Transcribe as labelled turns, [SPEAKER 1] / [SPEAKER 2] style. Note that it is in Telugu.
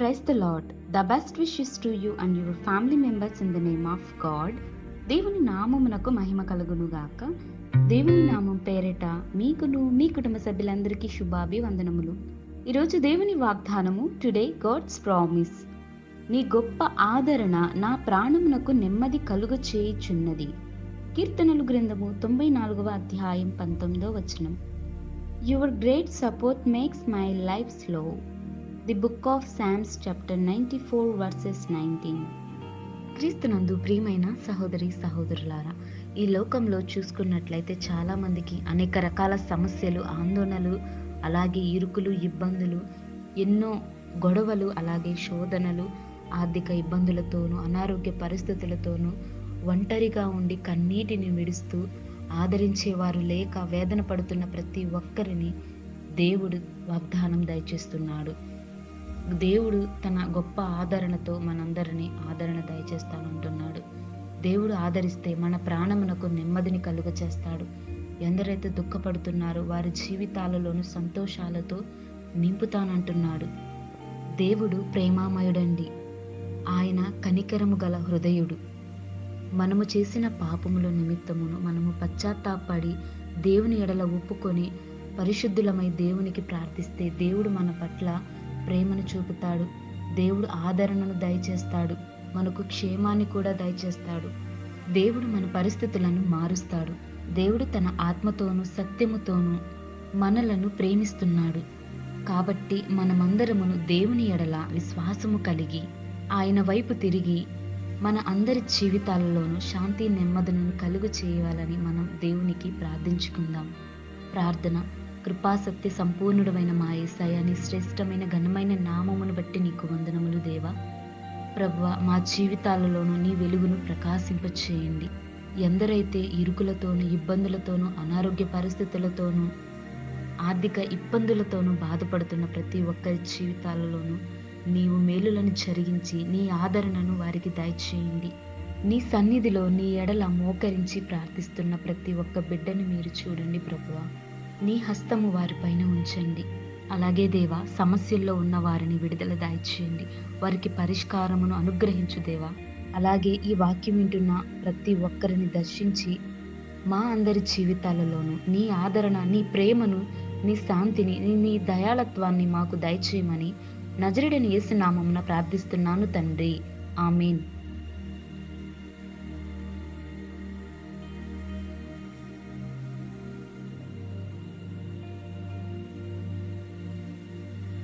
[SPEAKER 1] Praise the Lord. The best wishes to you and your family members in the name of God. దేవుని నామమునకు మహిమ కలుగును గాక. దేవుని నామం పేరిట మీకును మీ కుటుంబ సభ్యులందరికీ శుభాభివందనములు. ఈరోజు దేవుని వాగ్దానము, టుడే గాడ్స్ ప్రామిస్. నీ గొప్ప ఆదరణ నా ప్రాణమునకు నెమ్మది కలుగ చేయుచున్నది. కీర్తనలు గ్రంథము 94వ అధ్యాయం 19వ వచనం. Your great support makes my life slow. The book of Psalms chapter 94 verses 19. క్రీస్తునందు ప్రియమైన సహోదరి సహోదరులారా, ఈ లోకంలో చూసుకున్నట్లయితే చాలా మందికి అనేక రకాల సమస్యలు, ఆందోళనలు, అలాగే ఇరుకులు, ఇబ్బందులు, ఎన్నో గొడవలు, అలాగే శోధనలు, ఆర్థిక ఇబ్బందులతోనూ, అనారోగ్య పరిస్థితులతోనూ ఒంటరిగా ఉండి కన్నీటిని విడుస్తూ ఆదరించేవారు లేక వేదన పడుతున్న ప్రతి ఒక్కరిని దేవుడు వాగ్దానం దయచేస్తున్నాడు. దేవుడు తన గొప్ప ఆదరణతో మనందరినీ ఆదరణ దయచేస్తానంటున్నాడు. దేవుడు ఆదరిస్తే మన ప్రాణమునకు నెమ్మదిని కలుగ చేస్తాడు. ఎందరైతే దుఃఖపడుతున్నారో వారి జీవితాలలోనూ సంతోషాలతో నింపుతానంటున్నాడు. దేవుడు ప్రేమామయుడండి. ఆయన కనికరము గల హృదయుడు. మనము చేసిన పాపముల నిమిత్తమును మనము పశ్చాత్తాపడి దేవుని ఎడల ఒప్పుకొని పరిశుద్ధులమై దేవునికి ప్రార్థిస్తే దేవుడు మన పట్ల ప్రేమను చూపుతాడు. దేవుడు ఆదరణను దయచేస్తాడు. మనకు క్షేమాన్ని కూడా దయచేస్తాడు. దేవుడు మన పరిస్థితులను మారుస్తాడు. దేవుడు తన ఆత్మతోనూ సత్యముతోనూ మనలను ప్రేమిస్తున్నాడు. కాబట్టి మనమందరమును దేవుని ఎడల విశ్వాసము కలిగి ఆయన వైపు తిరిగి మన అందరి జీవితాలలోనూ శాంతి నెమ్మదులను కలుగు చేయాలని మనం దేవునికి ప్రార్థించుకుందాం. ప్రార్థన. కృపాసత్య సంపూర్ణుడమైన మా యేసయ్య, నీ శ్రేష్టమైన ఘనమైన నామమును బట్టి నీకు వందనములు దేవా. ప్రభువా, మా జీవితాలలోనూ నీ వెలుగును ప్రకాశింపచేయండి. ఎందరైతే ఇరుకులతోనూ, ఇబ్బందులతోనూ, అనారోగ్య పరిస్థితులతోనూ, ఆర్థిక ఇబ్బందులతోనూ బాధపడుతున్న ప్రతి ఒక్కరి జీవితాలలోనూ నీవు మేలులను జరిగించి నీ ఆదరణను వారికి దయచేయండి. నీ సన్నిధిలో నీ ఎడల మోకరించి ప్రార్థిస్తున్న ప్రతి ఒక్క బిడ్డను మీరు చూడండి ప్రభువా. నీ హస్తము వారిపైన ఉంచండి. అలాగే దేవా, సమస్యల్లో ఉన్న వారిని విడుదల దయచేయండి. వారికి పరిష్కారమును అనుగ్రహించు దేవా. అలాగే ఈ వాక్యం వింటున్న ప్రతి ఒక్కరిని దర్శించి మా అందరి జీవితాలలోనూ నీ ఆదరణ, నీ ప్రేమను, నీ శాంతిని, నీ దయాళత్వాన్ని మాకు దయచేయమని నజరేయుడైన యేసు నామమున ప్రార్థిస్తున్నాను తండ్రి. ఆమేన్.